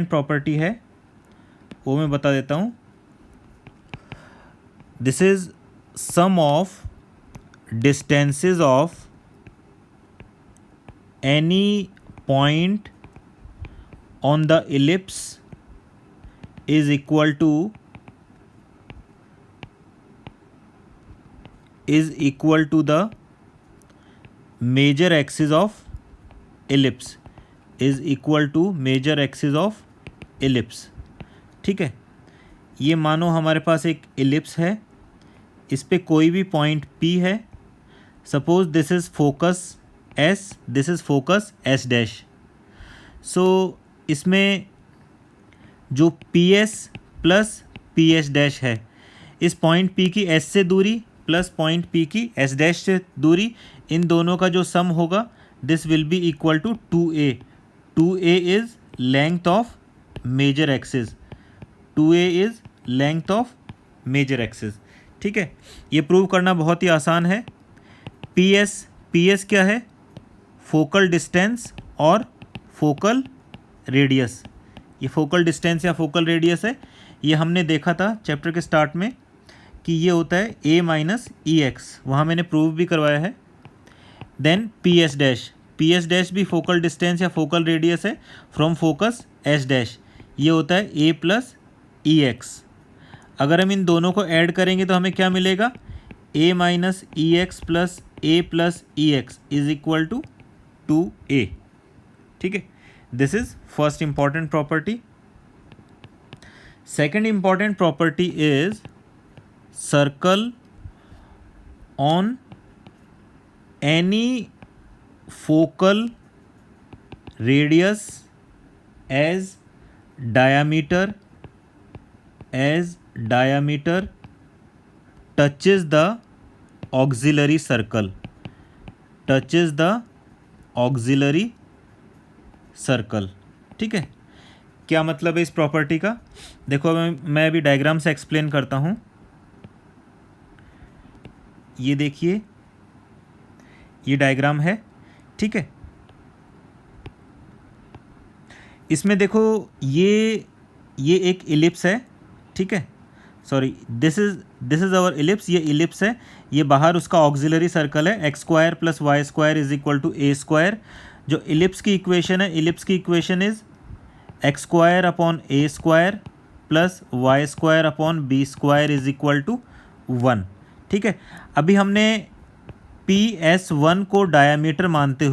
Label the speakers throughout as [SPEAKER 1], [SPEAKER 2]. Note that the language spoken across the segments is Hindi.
[SPEAKER 1] प्रॉपर्टी है वो मैं बता देता हूँ. This is sum of distances of any point on the ellipse is equal to the major axis of ellipse is equal to major axis of ellipse. ठीक है, ये मानो हमारे पास एक इलिप्स है, इस पे कोई भी पॉइंट P है. Suppose this is focus S, this is focus S dash. So इसमें जो PS प्लस PS डैश है, इस पॉइंट P की S से दूरी प्लस पॉइंट P की S डैश से दूरी, इन दोनों का जो सम होगा this will be equal to 2A. 2A is length of major axis. 2A is length of major axis. ठीक है, ये प्रूव करना बहुत ही आसान है. PS क्या है? फोकल डिस्टेंस और फोकल रेडियस. ये फोकल डिस्टेंस या फोकल रेडियस है. ये हमने देखा था चैप्टर के स्टार्ट में कि ये होता है A माइनस EX, वहाँ मैंने प्रूव भी करवाया है. देन PS डैश भी फोकल डिस्टेंस या फोकल रेडियस है फ्रॉम फोकस S डैश. ये होता है A प्लस EX. अगर हम इन दोनों को ऐड करेंगे तो हमें क्या मिलेगा? A minus EX plus A plus EX is equal to 2A. ठीक है, this is first important property. Second important property is circle on any focal radius as diameter touches the auxiliary circle. Circle. ठीक है, क्या मतलब है इस प्रॉपर्टी का? देखो मैं अभी डायग्राम से एक्सप्लेन करता हूँ. ये देखिए, ये डायग्राम है. ठीक है, इसमें देखो ये एक इलिप्स है. ठीक है, sorry, this is our ellipse. ये इलिप्स है, ये बाहर उसका ऑक्सिलरी सर्कल है. X square plus Y square is equal to A square. जो इलिप्स की इक्वेशन है, इलिप्स की equation is X square upon A square plus Y square upon B square is equal to 1. ठीक है, अभी हमने PS1 को डायामीटर मानते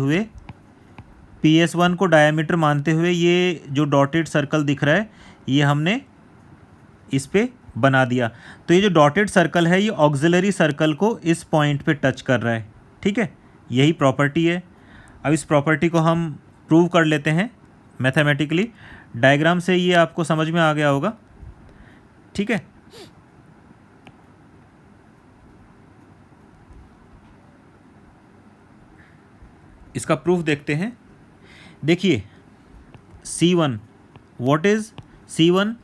[SPEAKER 1] हुए ये जो डॉटेड सर्कल दिख रहा है ये हमने इस पे बना दिया. तो ये जो डॉटेड सर्कल है ये ऑक्सिलरी सर्कल को इस पॉइंट पे टच कर रहा है. ठीक है, यही प्रॉपर्टी है. अब इस प्रॉपर्टी को हम प्रूव कर लेते हैं मैथमेटिकली. डायग्राम से ये आपको समझ में आ गया होगा. ठीक है, इसका प्रूफ देखते हैं. देखिए C1, what is C1?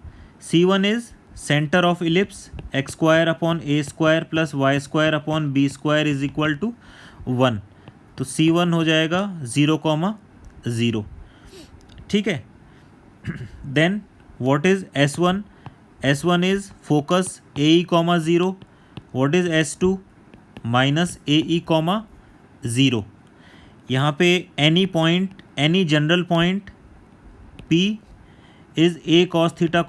[SPEAKER 1] C1 is centre of ellipse. X square upon A square plus Y square upon B square is equal to 1. तो C1 हो जाएगा 0,0. ठीक है, then what is S1? S1 is focus AE, 0. What is S2? Minus AE, 0. यहाँ पे any point, any general point P is A cos theta,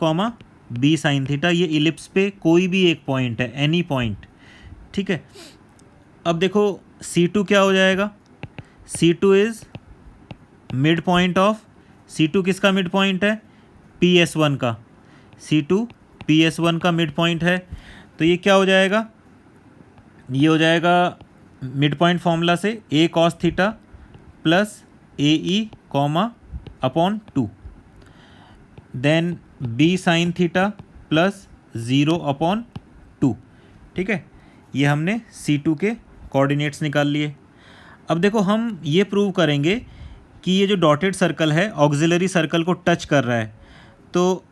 [SPEAKER 1] B sin theta. ये इलिप्स पे कोई भी एक पॉइंट है, एनी पॉइंट. ठीक है, अब देखो C2 क्या हो जाएगा? C2 is mid point of. C2 किसका मिड पॉइंट है? PS1 का. C2 PS1 का मिड पॉइंट है. तो ये क्या हो जाएगा? ये हो जाएगा मिड पॉइंट फॉर्मूला से A cos theta plus AE, upon 2. Then B sin theta plus 0 upon 2. ठीक है, ये हमने C2 के कोऑर्डिनेट्स निकाल लिए. अब देखो हम ये प्रूव करेंगे कि ये जो डॉटेड सर्कल है ऑक्सिलरी सर्कल को टच कर रहा है, तो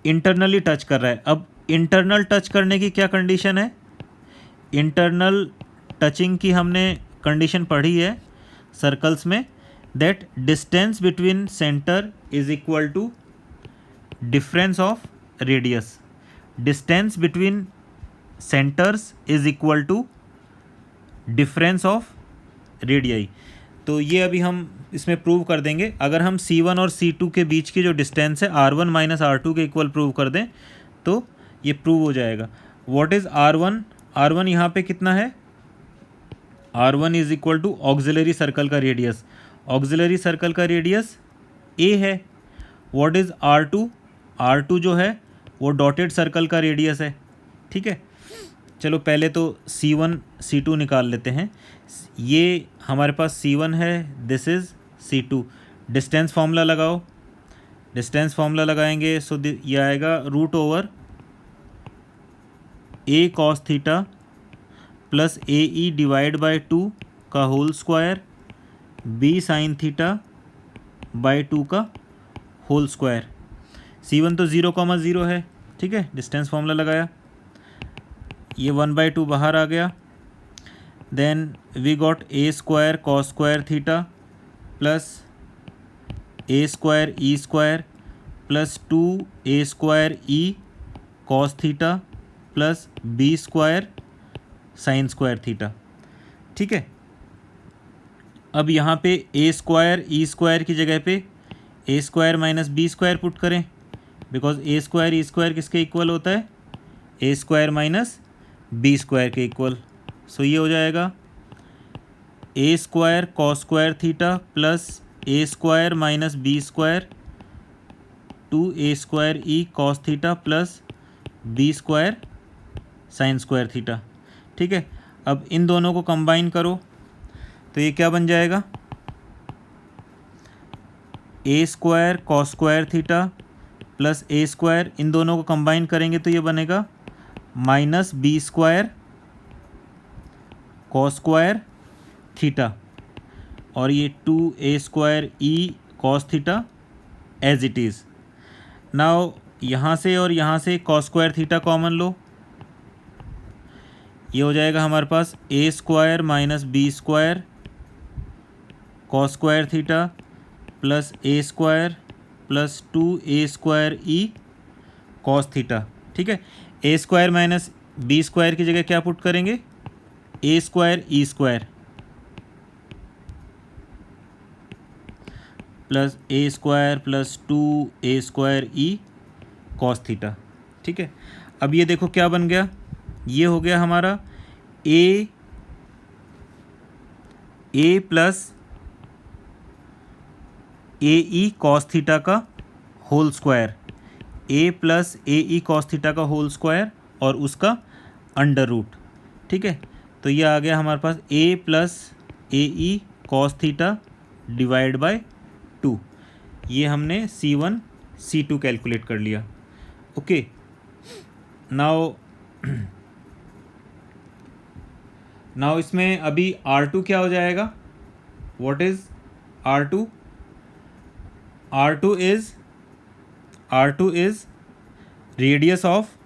[SPEAKER 1] इंटरनली टच कर रहा है. अब इंटरनल टच करने की क्या कंडीशन है? इंटरनल टचिंग की हमने कंडीशन पढ़ी है सर्कल्स में, that distance between centre is equal to difference of radius, distance between centres is equal to difference of radii. तो ये अभी हम इसमें प्रूव कर देंगे। अगर हम C1 और C2 के बीच की जो डिस्टेंस है R1 माइनस R2 के इक्वल प्रूव कर दें तो ये प्रूव हो जाएगा। What is R1? R1 यहाँ पे कितना है? R1 is equal to auxiliary circle का रेडियस, ऑक्सिलरी सर्कल का रेडियस A है। What is R2? R2 जो है वो डॉटेड सर्कल का रेडियस है। ठीक है, चलो पहले तो C1 C2 निकाल लेते हैं। ये हमारे पास C1 है, this is C2। Distance formula लगाओ, डिस्टेंस फार्मूला लगाएंगे सो ये आएगा root over A cos theta plus AE divide by 2 का whole square B sine theta by 2 का होल स्क्वायर। C1 तो 0,0 है। ठीक है, डिस्टेंस फार्मूला लगाया, ये 1/2 बाहर आ गया। Then we got A square cos square theta plus A square E square plus 2A square E cos theta plus B square sine square theta. ठीक है, अब यहाँ पे A स्क्वायर E स्क्वायर की जगह पे A square minus B square put करें, because A square E square किसके इक्वल होता है? A square minus B square के इक्वल। सो ये हो जाएगा A square cos square theta plus A square minus B square 2A square E cos theta plus B square sine square theta. ठीक है, अब इन दोनों को कंबाइन करो तो ये क्या बन जाएगा? A square cos square theta plus A square, इन दोनों को कंबाइन करेंगे तो ये बनेगा minus B square cos square theta, और ये 2A square E cos theta as it is. Now यहाँ से और यहाँ से कॉस स्क्वायर थीटा कॉमन लो, ये हो जाएगा हमारे पास A square minus B square cos square theta plus A square plus 2A square E cos theta. ठीक है, A square minus B square की जगह क्या पुट करेंगे? A square E square plus A square plus 2A square E cos theta. ठीक है, अब ये देखो क्या बन गया, ये हो गया हमारा A plus AE cos theta का whole square, A plus AE cos theta का होल स्क्वायर और उसका अंडर रूट। ठीक है, तो ये आ गया हमारे पास A plus AE cos theta divide by 2। ये हमने C1 C2 कैलकुलेट कर लिया। ओके, नाउ इसमें अभी R2 क्या हो जाएगा? What is R2? R2 is radius of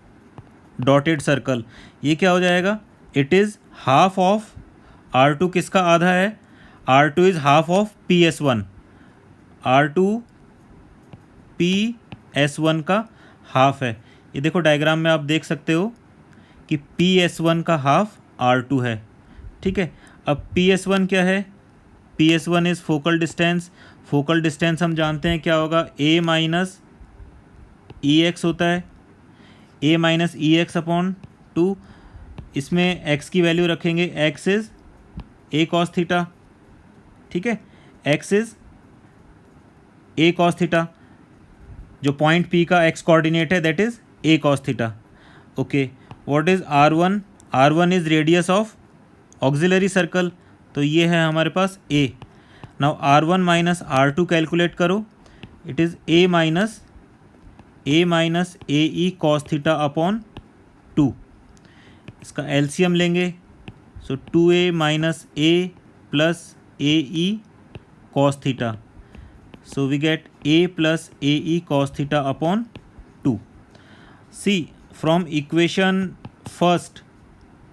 [SPEAKER 1] dotted circle. ये क्या हो जाएगा? It is half of R2 किसका आधा है? R2 is half of PS1, R2 PS1 का हाफ है। ये देखो डायग्राम में आप देख सकते हो कि PS1 का हाफ R2 है। ठीक है, अब PS1 क्या है? PS1 is focal distance. Focal distance हम जानते हैं क्या होगा? A माइनस EX होता है, A माइनस EX अपॉन 2। इसमें x की वैल्यू रखेंगे, x is A cos theta. ठीक है, x is A cos theta, जो पॉइंट P का x कोऑर्डिनेट है that is A cos theta. Okay, what is R1? R1 is radius of auxiliary circle, तो ये है हमारे पास A। Now R1 minus R2 calculate करो, it is A minus AE cos theta upon 2। इसका एलसीएम लेंगे, so 2A minus A plus AE cos theta, so we get A plus AE cos theta upon 2। See from equation first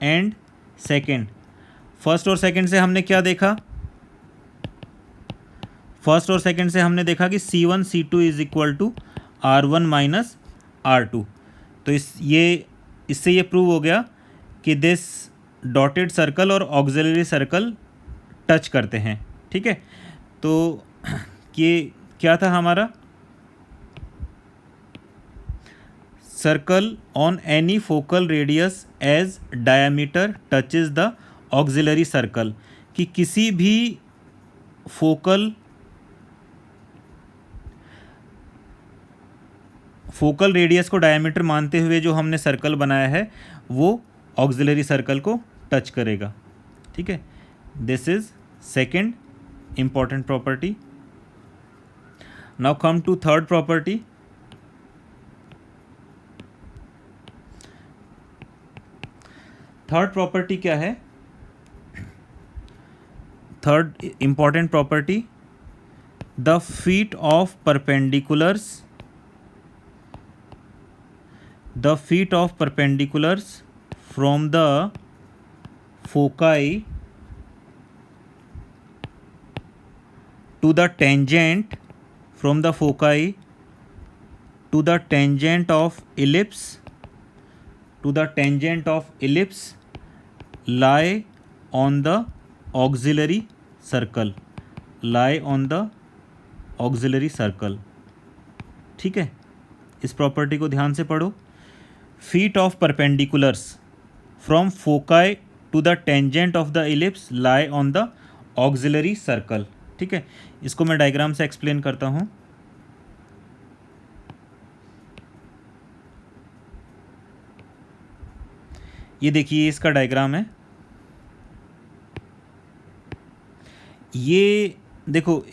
[SPEAKER 1] and second, first और सेकेंड से हमने क्या देखा? फर्स्ट और सेकेंड से हमने देखा कि C1 C2 is equal to R1 minus R2। तो इससे ये प्रूव हो गया कि दिस डॉटेड सर्कल और ऑक्सिलरी सर्कल टच करते हैं। ठीक है, तो ये क्या था हमारा, circle on any focal radius as diameter touches the auxiliary circle, कि किसी भी फोकल रेडियस को डायमीटर मानते हुए जो हमने सर्कल बनाया है वो ऑक्सिलरी सर्कल को टच करेगा। ठीक है, this is second important property. Now come to third property. Third property क्या है, third important property, the feet of perpendiculars from the foci to the tangent of ellipse lie on the auxiliary circle। ठीक है, इस प्रॉपर्टी को ध्यान से पढ़ो। Feet of perpendiculars from foci to the tangent of the ellipse lie on the auxiliary circle. ठीक है, इसको मैं डायग्राम से एक्सप्लेन करता हूँ। ये देखिए, इसका डायग्राम है। ये देखो,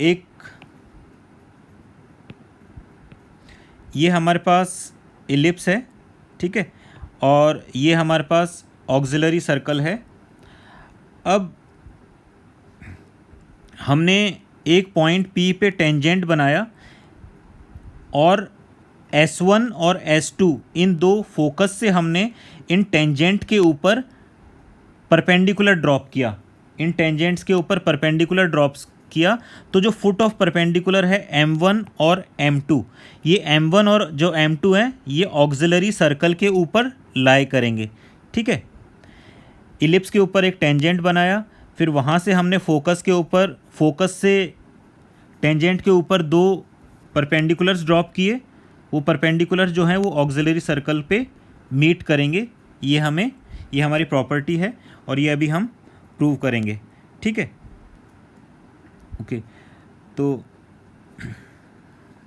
[SPEAKER 1] ये हमारे पास इलिप्स है। ठीक है, और ये हमारे पास ऑक्सिलरी सर्कल है। अब हमने एक पॉइंट P पे टेंजेंट बनाया और S1 और S2 इन दो फोकस से हमने इन टेंजेंट के ऊपर परपेंडिकुलर ड्रॉप किया, इन टेंजेंट्स के ऊपर परपेंडिकुलर ड्रॉप्स किया। तो जो फुट ऑफ परपेंडिकुलर है M1 और M2, ये M1 और जो M2 है ये ऑक्सिलरी सर्कल के ऊपर लाई करेंगे। ठीक है, इलिप्स के ऊपर एक टेंजेंट बनाया, फिर वहाँ से हमने फोकस से टेंजेंट के ऊपर दो परपेंडिकुलर्स ड्रॉप किए। वो परपेंडिकुलर जो हैं वो ऑक्सिलरी सर्कल पे मीट करेंगे। ये हमारी प्रॉपर्टी है और ये अभी हम प्रूव करेंगे। ठीक है, ओके। तो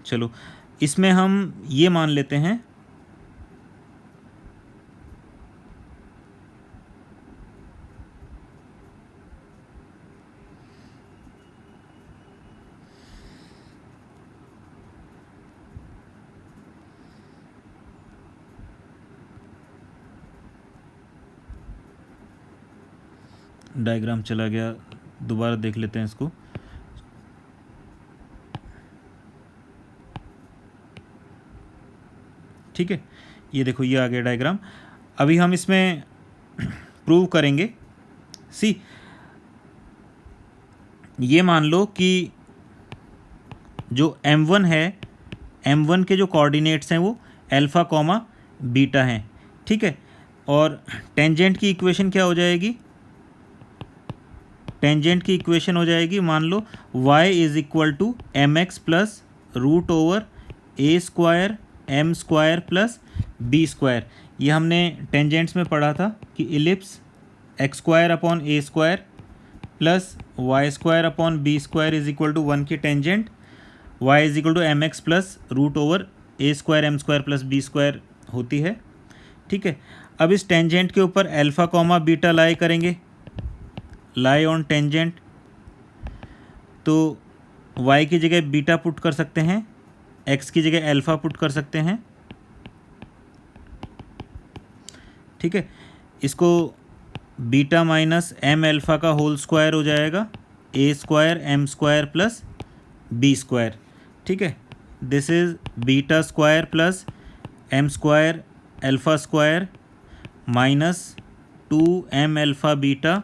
[SPEAKER 1] चलो, इसमें हम ये मान लेते हैं डायग्राम चला गया, दोबारा देख लेते हैं इसको। ठीक है, ये देखो, ये आ गया डायग्राम। अभी हम इसमें प्रूव करेंगे। ये मान लो कि जो M1 है, M1 के जो कोऑर्डिनेट्स हैं वो अल्फ़ा कॉमा बीटा हैं। ठीक है, और टेंजेंट की इक्वेशन क्या हो जाएगी, टेंजेंट की इक्वेशन हो जाएगी, मान लो y is equal to mx plus root over a square m square plus b square. ये हमने टेंजेंट्स में पढ़ा था कि ellipse x square upon a square plus y square upon b square is equal to 1 की tangent y is equal to mx plus root over a square m square plus b square होती है। ठीक है, अब इस टेंजेंट के ऊपर अल्फ़ा कॉमा बीटा लाई करेंगे, लाई ऑन टेंजेंट। तो y की जगह बीटा पुट कर सकते हैं, x की जगह अल्फ़ा पुट कर सकते हैं। ठीक है, इसको बीटा माइनस m अल्फ़ा का होल स्क्वायर हो जाएगा, a square m square plus b square. ठीक है, this is beta square plus m square alpha square minus 2m alpha beta,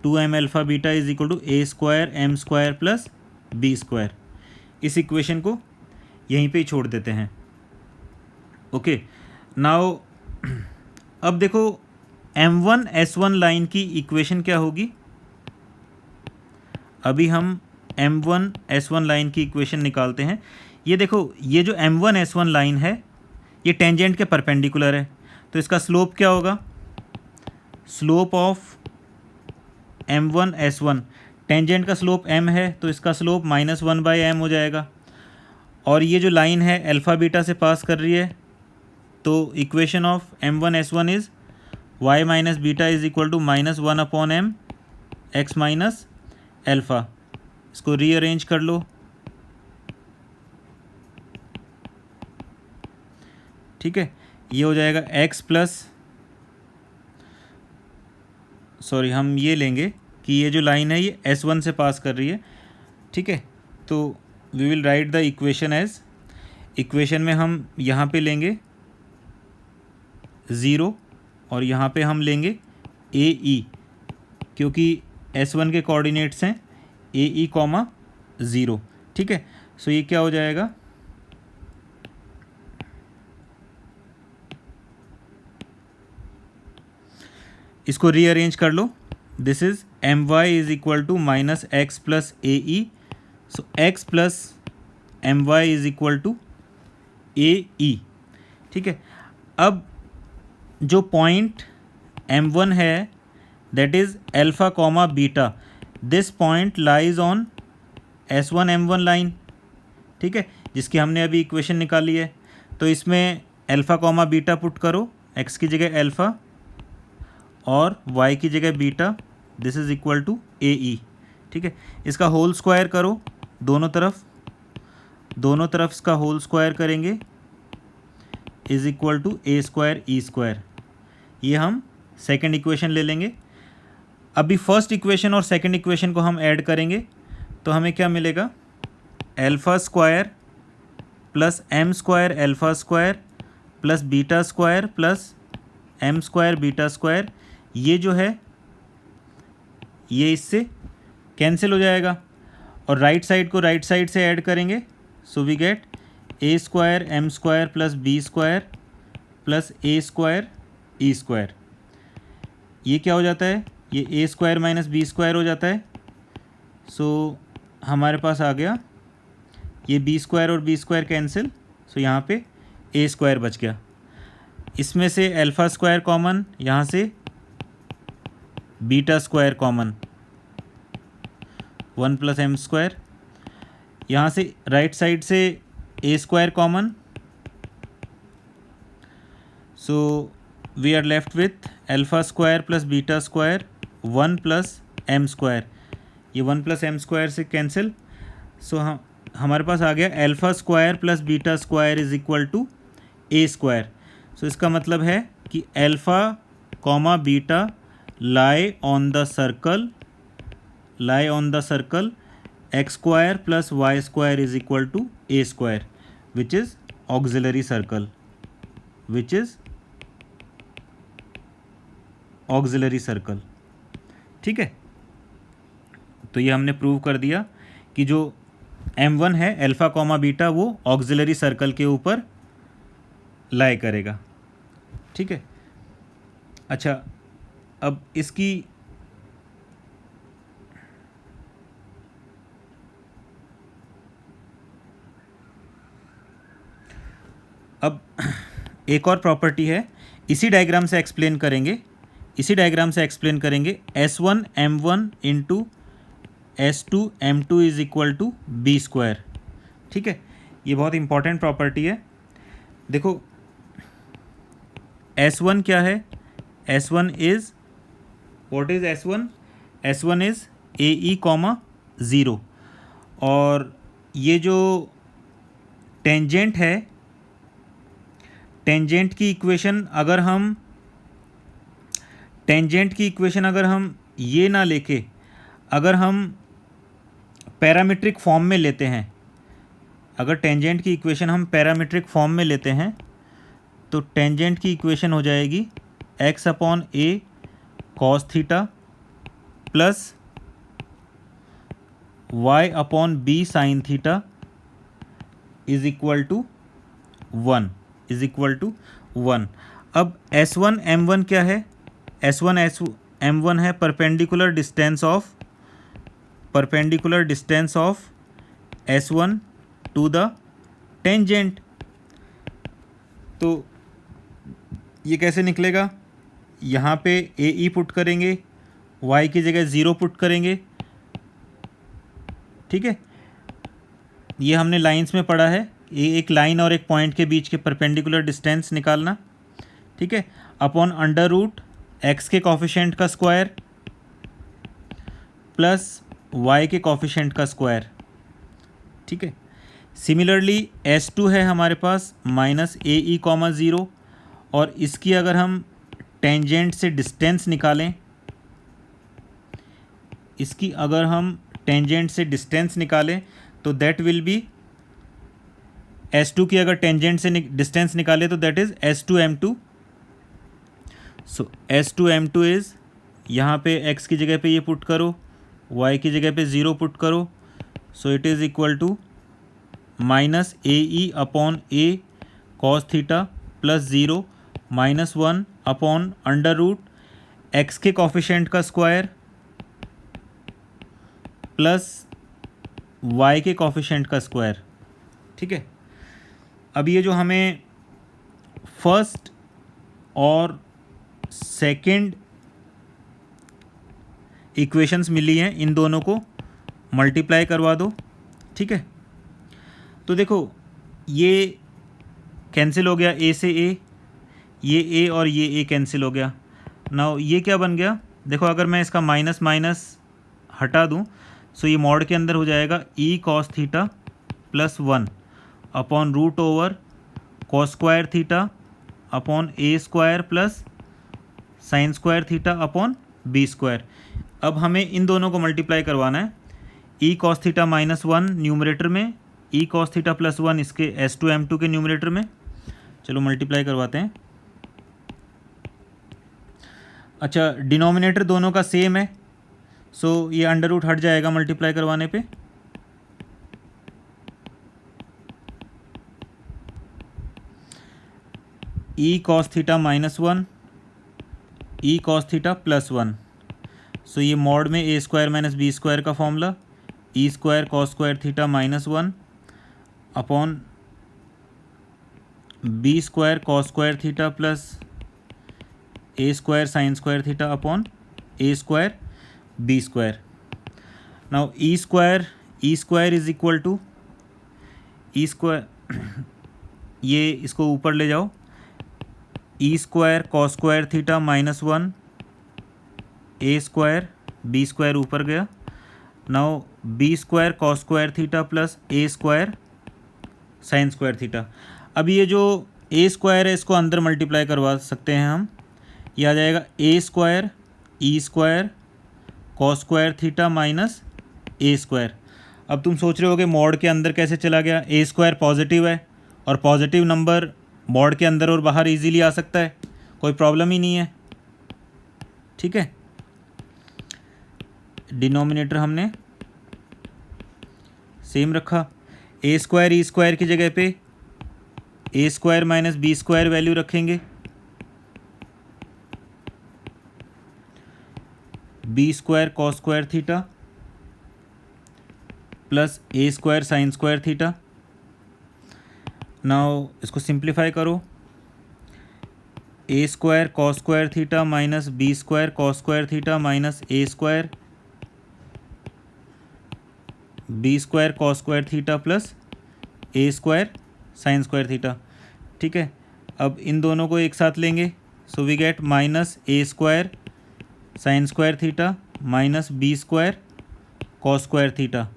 [SPEAKER 1] 2m alpha beta is equal to a square m square plus b square. इस इक्वेशन को यहीं पे ही छोड़ देते हैं। ओके, नाउ अब देखो M1S1 लाइन की इक्वेशन क्या होगी। अभी हम M1S1 लाइन की इक्वेशन निकालते हैं। ये देखो, ये जो M1S1 लाइन है ये टेंजेंट के परपेंडिकुलर है, तो इसका स्लोप क्या होगा, स्लोप ऑफ M1S1, टेंजेंट का स्लोप m है तो इसका स्लोप -1/m हो जाएगा। और ये जो लाइन है अल्फ़ा बीटा से पास कर रही है, तो equation of M1S1 is y minus beta is equal to -1/m x minus alpha. इसको रीअरेंज कर लो, ठीक है। ये हो जाएगा x प्लस, सॉरी हम ये लेंगे कि ये जो लाइन है ये S1 से पास कर रही है, ठीक है। तो we will write the equation as, equation में हम यहाँ पे लेंगे 0 और यहाँ पे हम लेंगे AE, क्योंकि S1 के कोऑर्डिनेट्स हैं AE, 0, ठीक है। सो ये क्या हो जाएगा, इसको रीअरेंज कर लो। This is my is equal to -x plus AE, so x plus my is equal to AE, ठीक है। अब जो पॉइंट M1 है that is alpha comma beta, this point lies on S1 M1 line, ठीक है, जिसकी हमने अभी इक्वेशन निकाली है। तो इसमें अल्फ़ा कॉमा बीटा पुट करो, x की जगह अल्फ़ा और y की जगह beta, this is equal to AE, ठीक है। इसका होल स्क्वायर करो दोनों तरफ इसका होल स्क्वायर करेंगे is equal to A² E²। ये हम सेकंड इक्वेशन ले लेंगे। अभी फर्स्ट इक्वेशन और सेकंड इक्वेशन को हम ऐड करेंगे तो हमें क्या मिलेगा, alpha square plus m² alpha square plus beta square plus m² beta square, ये जो है ये इससे कैंसिल हो जाएगा और राइट साइड को राइट साइड से ऐड करेंगे, so we get A² m² plus B² plus A² E²। ये क्या हो जाता है, ये A² माइनस B² हो जाता है। सो हमारे पास आ गया ये B² और B² कैंसिल, सो यहाँ पे A² बच गया। इसमें से अल्फ़ा स्क्वायर कॉमन, यहाँ से beta square common, 1 plus m², यहाँ से राइट साइड से A² common, so we are left with alpha square plus beta square 1 plus m², ये 1 प्लस m² से कैंसिल। सो हमारे पास आ गया alpha square plus beta square is equal to A²। So इसका मतलब है कि alpha comma beta lie on the circle x² plus y² is equal to A², which is auxiliary circle, ठीक है। तो ये हमने प्रूव कर दिया कि जो M1 है अल्फ़ा कॉमा बीटा वो ऑक्सिलरी सर्कल के ऊपर लाई करेगा, ठीक है। अच्छा, अब इसकी एक और प्रॉपर्टी है, इसी डायग्राम से एक्सप्लेन करेंगे S1 M1 into S2 M2 is equal to B², ठीक है। ये बहुत इंपॉर्टेंट प्रॉपर्टी है। देखो S1 क्या है, S1 is, what is S1? S1 is AE, 0, और ये जो टेंजेंट है, टेंजेंट की इक्वेशन अगर हम ये ना लेके अगर हम पैरामीट्रिक फॉर्म में लेते हैं, अगर टेंजेंट की इक्वेशन हम पैरामीट्रिक फॉर्म में लेते हैं तो टेंजेंट की इक्वेशन हो जाएगी x/a cos theta plus y/b sin theta is equal to 1, is equal to 1। अब S1 M1 क्या है? S1 M1 है perpendicular distance of S1 to the tangent. तो ये कैसे निकलेगा? यहाँ पे AE पुट करेंगे, Y की जगह 0 पुट करेंगे, ठीक है। ये हमने लाइंस में पढ़ा है, ये एक लाइन और एक पॉइंट के बीच के परपेंडिकुलर डिस्टेंस निकालना, ठीक है। अपॉन अंडर रूट एक्स के कॉफिशेंट का स्क्वायर प्लस वाई के कॉफिशेंट का स्क्वायर, ठीक है। सिमिलरली S2 है हमारे पास माइनस AE, 0, और इसकी अगर हम टेंजेंट से डिस्टेंस निकालें, तो दैट विल बी S2 की अगर टेंजेंट से डिस्टेंस निकाले तो that is S2M2। So S2M2 is, यहाँ पे x की जगह पे ये पुट करो, y की जगह पे 0 पुट करो, so it is equal to minus AE/A cos theta plus 0 -1 upon under root x के कॉफिशेंट का स्क्वायर प्लस वाई के कॉफिशेंट का स्क्वायर, ठीक है। अब ये जो हमें फर्स्ट और सेकंड इक्वेशंस मिली हैं, इन दोनों को मल्टीप्लाई करवा दो, ठीक है। तो देखो ये कैंसिल हो गया, A से A, ये A और ये A कैंसिल हो गया। नाउ ये क्या बन गया? देखो अगर मैं इसका माइनस माइनस हटा दूं, सो ये मॉड के अंदर हो जाएगा E cos theta plus 1 upon root over cos square theta upon A square plus sine square theta upon B square. अब हमें इन दोनों को मल्टीप्लाई करवाना है, E cos थीटा -1 न्यूमरेटर में, E cos थीटा प्लस 1 इसके S2M2 के न्यूमरेटर में। चलो मल्टीप्लाई करवाते हैं। अच्छा, डिनोमिनेटर दोनों का सेम है, सो ये अंडर रूट हट जाएगा मल्टीप्लाई करवाने पे। E cos theta -1 E cos theta plus 1, so ये मॉड में A square minus B square का formula, E square cos square theta -1 upon B square cos square theta plus A square sine square theta upon A square B square. Now E square is equal to E square, ये इसको ऊपर ले जाओ, E square cos square theta -1 A square B square ऊपर गया। Now B square cos square theta plus A square sine square theta. अब ये जो A स्क्वायर है इसको अंदर मल्टीप्लाई करवा सकते हैं हम, ये आ जाएगा A square E square cos square theta minus A square. अब तुम सोच रहे होगे मॉड के अंदर कैसे चला गया? A स्क्वायर पॉजिटिव है और पॉजिटिव नंबर मॉड के अंदर और बाहर इजीली आ सकता है, कोई प्रॉब्लम ही नहीं है, ठीक है। डिनोमिनेटर हमने सेम रखा, A स्क्वायर E स्क्वायर की जगह पे A square minus B square value रखेंगे, B square cos square theta plus A square sine square theta. Now इसको सिंप्लीफाई करो, A square cos square theta minus B square cos square theta minus A square B square cos square theta plus A square sine square theta, ठीक है। अब इन दोनों को एक साथ लेंगे, so we get minus A square sine square theta minus B square cos square theta.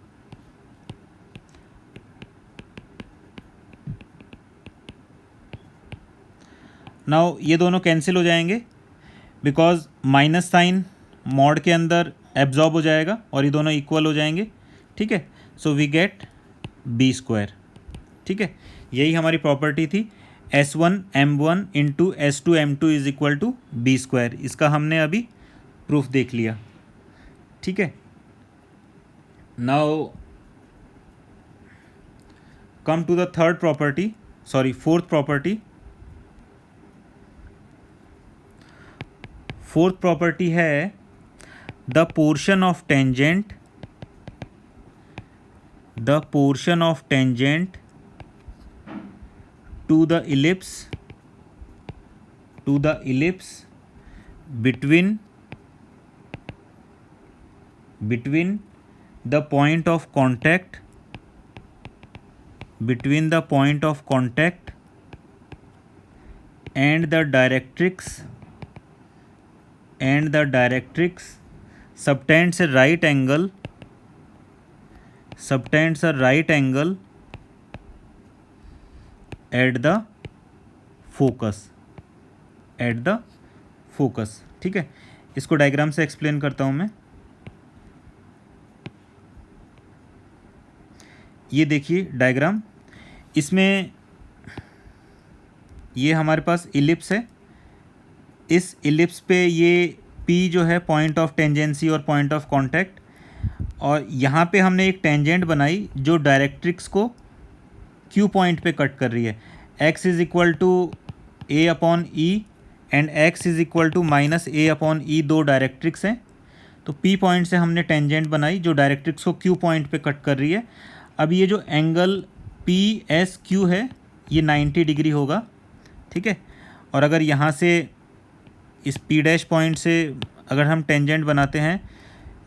[SPEAKER 1] Now ये दोनों कैंसिल हो जाएंगे बिकॉज माइनस साइन मॉड के अंदर एब्जॉर्ब हो जाएगा और ये दोनों इक्वल हो जाएंगे, ठीक है। So we get B square, ठीक है। यही हमारी प्रॉपर्टी थी, S1M1 into S2M2 is equal to B square. इसका हमने अभी प्रूफ देख लिया, ठीक है। Now come to the third property, sorry, fourth property. Fourth property है the portion of tangent to the ellipse between the point of contact and the directrix subtends a right angle at the focus. ठीक है, इसको डायग्राम से एक्सप्लेन करता हूँ मैं. ये देखिए डायग्राम, इसमें ये हमारे पास इलिप्स है. इस इलिप्स पे ये P जो है पॉइंट ऑफ टेंजेंसी और पॉइंट ऑफ कांटेक्ट, और यहाँ पे हमने एक टेंजेंट बनाई जो डायरेक्ट्रिक्स को Q पॉइंट पे कट कर रही है. x is equal to a upon e and x is equal to minus a upon e, दो डायरेक्ट्रिक्स हैं. तो P पॉइंट से हमने टेंजेंट बनाई जो डायरेक्ट्रिक्स को Q पॉइंट पे कट कर रही है. अब ये जो एंगल PSQ है ये 90 डिग्री होगा. ठीक है, और अगर यहाँ से इस P डैश पॉइंट से अगर हम टेंजेंट बनाते हैं,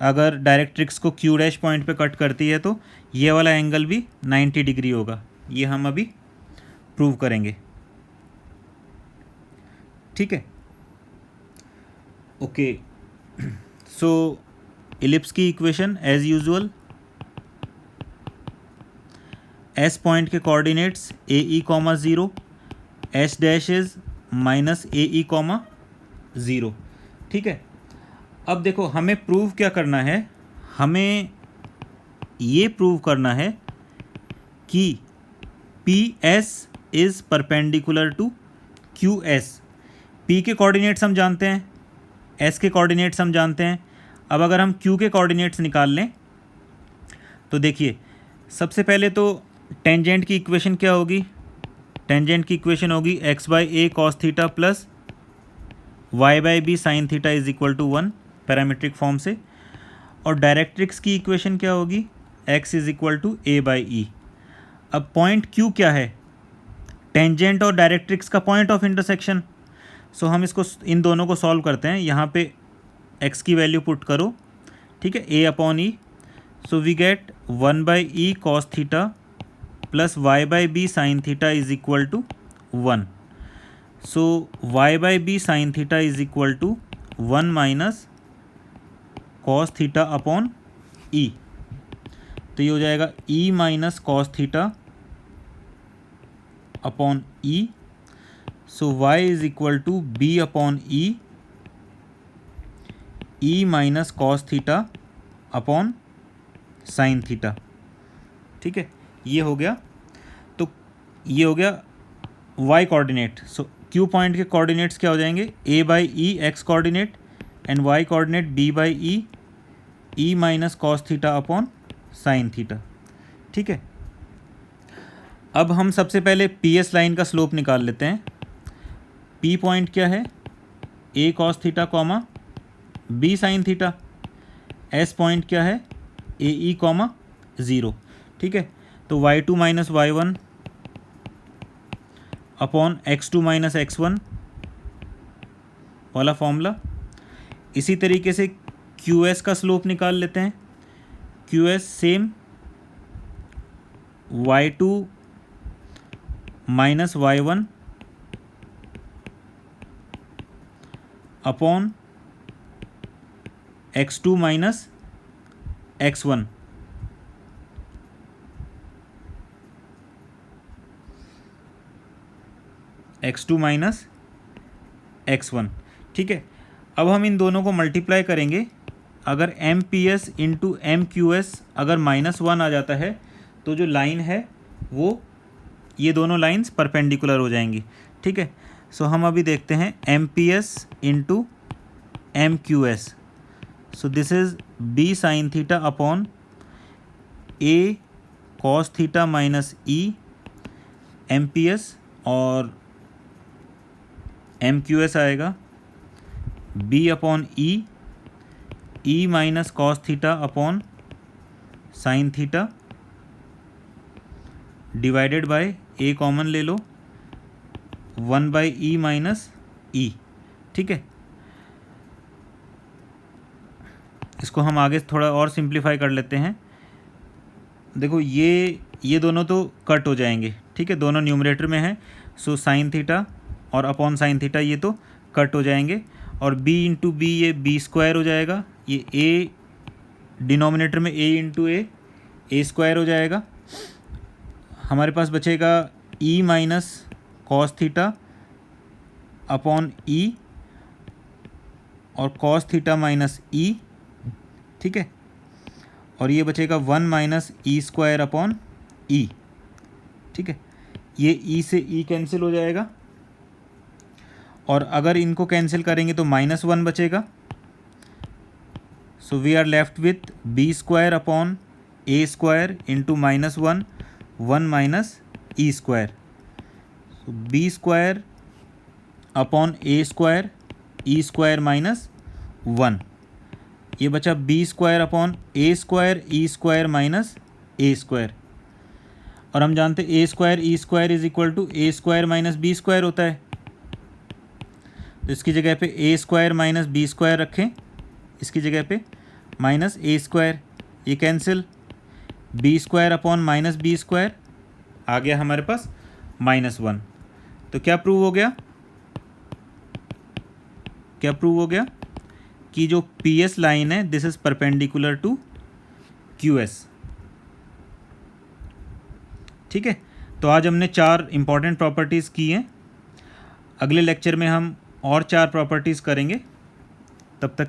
[SPEAKER 1] अगर डायरेक्ट्रिक्स को Q डैश पॉइंट पे कट करती है तो ये वाला एंगल भी 90 डिग्री होगा. ये हम अभी प्रूव करेंगे. ठीक है, ओके. सो इलिप्स की equation as usual, S point के coordinates AE, 0, S dash is minus AE, 0. ठीक है, अब देखो हमें प्रूव क्या करना है. हमें ये प्रूव करना है कि PS is perpendicular to QS. P के कोऑर्डिनेट्स हम जानते हैं, S के कोऑर्डिनेट्स हम जानते हैं. अब अगर हम Q के कोऑर्डिनेट्स निकाल लें तो देखिए, सबसे पहले तो टेंजेंट की इक्वेशन क्या होगी. टेंजेंट की इक्वेशन होगी x/a cos theta plus y/b sine theta is equal to 1 parametric form से. और डायरेक्ट्रिक्स की इक्वेशन क्या होगी, x is equal to a/e. अब पॉइंट Q क्या है, टेंजेंट और डायरेक्ट्रिक्स का पॉइंट ऑफ इंटरसेक्शन. सो हम इसको, इन दोनों को सॉल्व करते हैं. यहाँ पे x की वैल्यू पुट करो. ठीक है, a upon E. So we get 1/e cos theta plus y/b sine theta is equal to 1. So y/b sine theta is equal to 1 minus cos theta upon e. तो ये हो जाएगा e minus cos theta upon E. So y is equal to b upon e minus cos theta upon sine theta. ठीक है, ये हो गया. तो ये हो गया y कोऑर्डिनेट. सो Q पॉइंट के कोऑर्डिनेट्स क्या हो जाएंगे, a/e x coordinate and y coordinate b/e e minus cos theta upon sine theta. ठीक है, अब हम सबसे पहले PS लाइन का स्लोप निकाल लेते हैं. P पॉइंट क्या है, a cos theta comma b sine theta. S point क्या है, AE, 0. ठीक है, तो y2 minus y1 upon x2 minus x1 वाला फॉर्मूला. इसी तरीके से QS का स्लोप निकाल लेते हैं. QS same, y2 minus y1 upon x2 minus x1. x2 minus x1. ठीक है, अब हम इन दोनों को मल्टीप्लाई करेंगे. अगर MPS इंटू MQS अगर -1 आ जाता है तो जो लाइन है वो, ये दोनों लाइंस परपेंडिकुलर हो जाएंगी. ठीक है, सो हम अभी देखते हैं MPS into MQS. So this is b sine theta upon a cos theta minus e MPS और MQS आएगा B upon E minus cos theta upon sine theta divided by A common ले लो 1/E माइनस E। ठीक है, इसको हम आगे थोड़ा और सिंप्लीफाई कर लेते हैं। देखो ये दोनों तो कट हो जाएंगे, ठीक है, दोनों न्यूमरेटर में है, सो साइन थीटा और अपॉन साइन थीटा ये तो कट हो जाएंगे, और b इंटू बी ये b² हो जाएगा, ये a डिनोमिनेटर में a स्क्वायर हो जाएगा। हमारे पास बचेगा e minus cos theta upon e और कॉस थीटा माइनस e। ठीक है, और ये बचेगा 1 माइनस E² अपॉन E। ठीक है, ये E से E कैंसिल हो जाएगा, और अगर इनको कैंसिल करेंगे तो -1 बचेगा। So we are left with B² upon A² into -1 1 minus E²। So B² upon A² E² minus 1, ये बचा B² upon A² E² minus A², और हम जानते A² E² is equal to A² minus B² होता है, तो इसकी जगह पे A² माइनस B² रखें, इसकी जगह पे माइनस A², ये cancel, B² upon minus B² आ गया हमारे पास -1। तो क्या प्रूव हो गया, क्या प्रूव हो गया कि जो PS लाइन है this is perpendicular to QS। ठीक है, तो आज हमने 4 इंपॉर्टेंट प्रॉपर्टीज़ की हैं, अगले लेक्चर में हम और 4 प्रॉपर्टीज़ करेंगे। तब तक